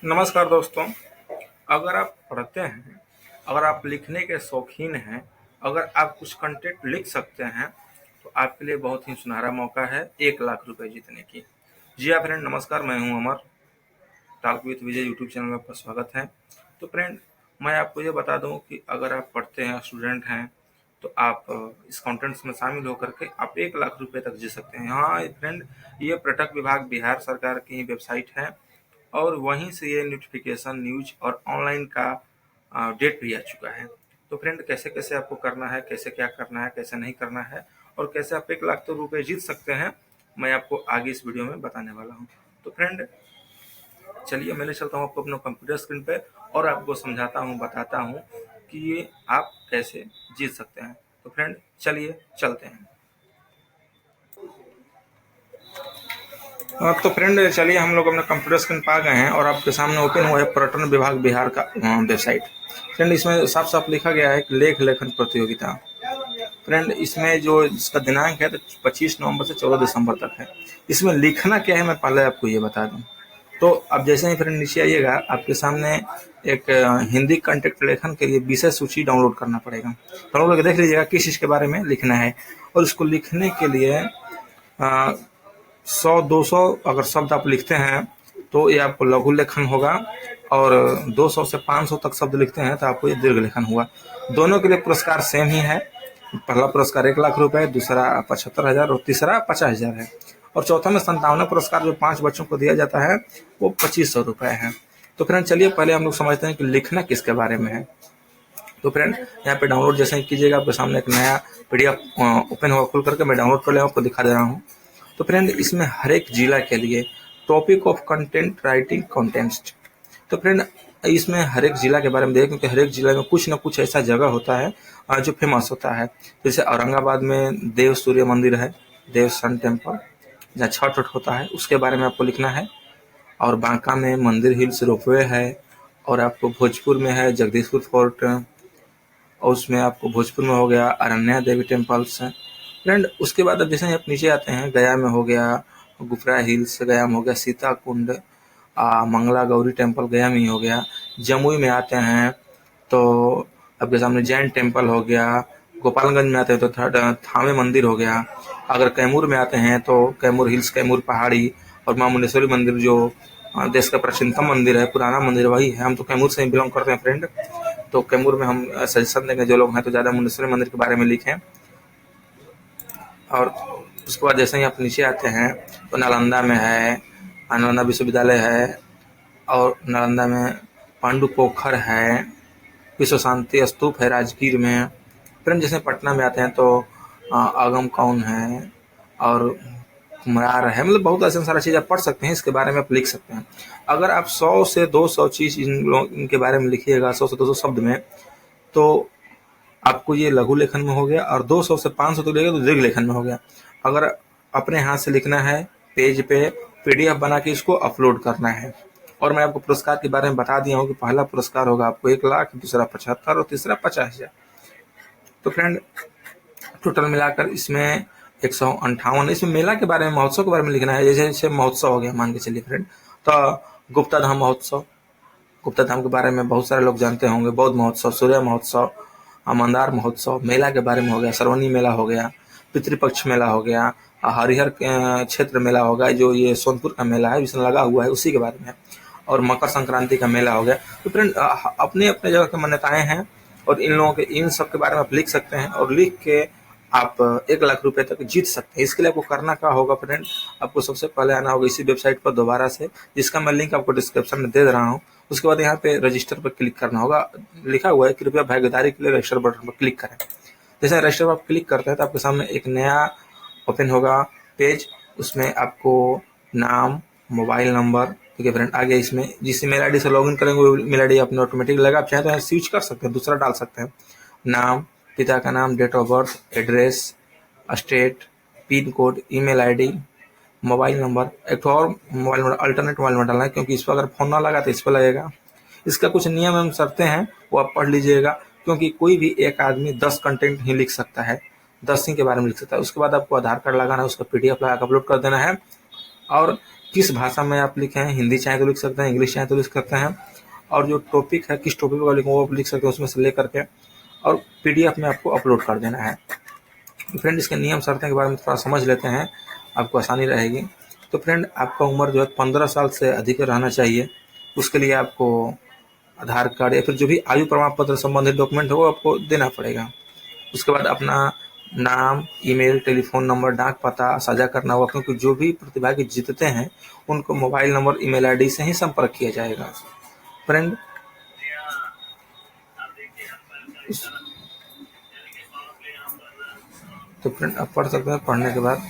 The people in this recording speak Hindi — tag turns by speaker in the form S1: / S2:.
S1: नमस्कार दोस्तों। अगर आप पढ़ते हैं, अगर आप लिखने के शौकीन हैं, अगर आप कुछ कंटेंट लिख सकते हैं, तो आपके लिए बहुत ही सुनहरा मौका है 1 लाख रुपए जीतने की। जी हाँ फ्रेंड, नमस्कार। मैं हूं Amar. Talk with Vijay YouTube channel में आपका स्वागत है। तो फ्रेंड, मैं आपको ये बता दूं कि अगर आप पढ़ते हैं, स्टूडेंट हैं, तो आप इस कॉन्टेंट्स में शामिल होकर के आप 1 लाख रुपए तक जीत सकते हैं। हाँ फ्रेंड, ये पर्यटक विभाग बिहार सरकार की ही वेबसाइट है और वहीं से ये नोटिफिकेशन, न्यूज और ऑनलाइन का डेट भी आ चुका है। तो फ्रेंड, कैसे कैसे आपको करना है, कैसे क्या करना है, कैसे नहीं करना है और कैसे आप 1 लाख तो रुपए जीत सकते हैं, मैं आपको आगे इस वीडियो में बताने वाला हूँ। तो फ्रेंड, चलिए मैं ले चलता हूँ आपको अपने कंप्यूटर स्क्रीन पे और आपको समझाता हूँ, बताता हूँ कि ये आप कैसे जीत सकते हैं। तो फ्रेंड, चलिए चलते हैं। तो फ्रेंड, चलिए हम लोग अपने कंप्यूटर स्क्रीन पर आ गए हैं और आपके सामने ओपन हुआ है पर्यटन विभाग बिहार का वेबसाइट। फ्रेंड, इसमें साफ साफ लिखा गया है कि लेख लेखन प्रतियोगिता। फ्रेंड, इसमें जो इसका दिनांक है तो 25 नवंबर से 14 दिसंबर तक है। इसमें लिखना क्या है मैं पहले आपको ये बता दूं। तो अब जैसे ही फ्रेंड नीचे आइएगा, आपके सामने एक हिंदी कंटेंट लेखन के लिए विषय सूची डाउनलोड करना पड़ेगा। डाउनलोड करके देख लीजिएगा किस चीज़ के बारे में लिखना है। और इसको लिखने के लिए 100-200 अगर शब्द आप लिखते हैं तो ये आपको लघु लेखन होगा, और 200 से 500 तक शब्द लिखते हैं तो आपको ये दीर्घ लेखन हुआ। दोनों के लिए पुरस्कार सेम ही है। पहला पुरस्कार 1 लाख रुपए, दूसरा 75,000 और तीसरा 50,000 है। और चौथा में 57 पुरस्कार जो 5 बच्चों को दिया जाता है वो 2500 रुपए है। तो फ्रेंड, चलिए पहले हम लोग समझते हैं कि लिखना किसके बारे में है। तो फ्रेंड, यहाँ पे डाउनलोड जैसे ही कीजिएगा, आपके सामने एक नया पीडीएफ ओपन होगा। खुल करके मैं डाउनलोड कर लिया, आपको दिखा दे रहा हूँ। तो फ्रेंड, इसमें हर एक जिला के लिए topic of content writing contest. तो फ्रेंड, इसमें हर एक जिला के बारे में देखें, क्योंकि हर एक जिला में कुछ ना कुछ ऐसा जगह होता है जो फेमस होता है। जैसे औरंगाबाद में देव सूर्य मंदिर है, देव सन टेम्पल, जहाँ छठ वठ होता है, उसके बारे में आपको लिखना है। और बांका में मंदिर हिल्स रोपवे है। और आपको भोजपुर में है जगदीशपुर फोर्ट, और उसमें आपको भोजपुर में हो गया अरण्या देवी टेम्पल्स है। फ्रेंड, उसके बाद अब जैसे ही आप नीचे आते हैं, गया में हो गया गुफरा हिल्स, गया में हो गया सीता कुंड, मंगला गौरी टेम्पल गया में ही हो गया। जमुई में आते हैं तो आपके सामने जैन टेम्पल हो गया। गोपालगंज में आते हैं तो थावे मंदिर हो गया। अगर कैमूर में आते हैं तो कैमूर हिल्स, कैमूर पहाड़ी और मां मुंडेश्वरी मंदिर, जो देश का प्राचीनतम मंदिर है, पुराना मंदिर वही है। हम तो कैमूर से ही बिलोंग करते हैं फ्रेंड, तो कैमूर में हम सजेशन देंगे जो लोग हैं तो ज़्यादा मुंडेश्वरी मंदिर के बारे में लिखें। और उसके बाद जैसे ही आप नीचे आते हैं तो नालंदा में है, नालंदा विश्वविद्यालय है, और नालंदा में पांडु पोखर है, विश्व शांति स्तूप है राजगीर में। फिर जैसे पटना में आते हैं तो आगम कौन है और कुम्हरार है। मतलब बहुत ऐसा सारा चीज़ आप पढ़ सकते हैं, इसके बारे में आप लिख सकते हैं। अगर आप 100 से 200 चीज़ इनके बारे में लिखिएगा, 100 से 200 शब्द में, तो आपको ये लघु लेखन में हो गया। और 200 से 500 तो लिखेगा तो दीर्घ लेखन में हो गया। अगर अपने हाथ से लिखना है, पेज पे पीडीएफ बना के इसको अपलोड करना है। और मैं आपको पुरस्कार के बारे में बता दिया हूँ कि पहला पुरस्कार होगा आपको 1 लाख, दूसरा 75 और तीसरा 50,000। तो फ्रेंड, टोटल मिलाकर इसमें 158। इसमें मेला के बारे में, महोत्सव के बारे में लिखना है। जैसे जैसे महोत्सव हो गया, मान के चलिए फ्रेंड, तो गुप्ता धाम महोत्सव, गुप्ता धाम के बारे में बहुत सारे लोग जानते होंगे। बौद्ध महोत्सव, सूर्य महोत्सव, मंदार महोत्सव, मेला के बारे में हो गया। श्रवणी मेला हो गया, पितृपक्ष मेला हो गया, हरिहर क्षेत्र मेला होगा, जो ये सोनपुर का मेला है इसमें लगा हुआ है, उसी के बारे में। और मकर संक्रांति का मेला हो गया। तो फ्रेंड, अपने अपने जगह की मान्यताएं हैं और इन लोगों के, इन सब के बारे में आप लिख सकते हैं और लिख के आप 1 लाख रुपए तक जीत सकते हैं। इसके लिए आपको करना क्या होगा फ्रेंड, आपको सबसे पहले आना होगा इसी वेबसाइट पर दोबारा से, जिसका मैं लिंक आपको डिस्क्रिप्शन में दे रहा हूँ। उसके बाद यहाँ पे रजिस्टर पर क्लिक करना होगा। लिखा हुआ है कृपया भागीदारी के लिए रजिस्टर बटन पर क्लिक करें। जैसे रजिस्टर पर आप क्लिक करते हैं तो आपके सामने एक नया ओपन होगा पेज। उसमें आपको नाम, मोबाइल नंबर, ठीक है फ्रेंड, आगे इसमें जिस मेल आईडी से लॉगिन करेंगे वो मेल आईडी अपने ऑटोमेटिक लगा। आप चाहे तो यहाँ स्विच कर सकते हैं, दूसरा डाल सकते हैं। नाम, पिता का नाम, date of birth, address, state, pin code, email ID, mobile number. एक तो और mobile number, alternate mobile number डालना है, क्योंकि इस पर अगर फ़ोन ना लगा तो इस पर लगेगा। इसका कुछ नियम एवं शर्तें हैं, वो आप पढ़ लीजिएगा, क्योंकि कोई भी एक आदमी 10 कंटेंट ही लिख सकता है, 10 ही के बारे में लिख सकता है। उसके बाद आपको आधार कार्ड लगाना है, उसका पीडीएफ लगा के अपलोड कर देना है। और किस भाषा में आप लिखे हैं, हिंदी चाहे तो लिख सकते हैं, इंग्लिश चाहे तो लिख सकते हैं, और जो टॉपिक है किस टॉपिक पर लिखें वो आप लिख सकते हैं उसमें से ले करके, और पीडीएफ में आपको अपलोड कर देना है। तो फ्रेंड इसके नियम शर्तें के बारे में थोड़ा समझ लेते हैं, आपको आसानी रहेगी। तो फ्रेंड आपका उम्र जो है 15 साल से अधिक रहना चाहिए। उसके लिए आपको आधार कार्ड या फिर जो भी आयु प्रमाण पत्र संबंधित डॉक्यूमेंट है वो आपको देना पड़ेगा। उसके बाद अपना नाम, ईमेल, टेलीफोन नंबर, डाक पता साझा करना होगा, क्योंकि जो भी प्रतिभागी जीतते हैं उनको मोबाइल नंबर, ईमेल आईडी से ही संपर्क किया जाएगा। फ्रेंड तो फ्रेंड आप पढ़ सकते हैं। पढ़ने के बाद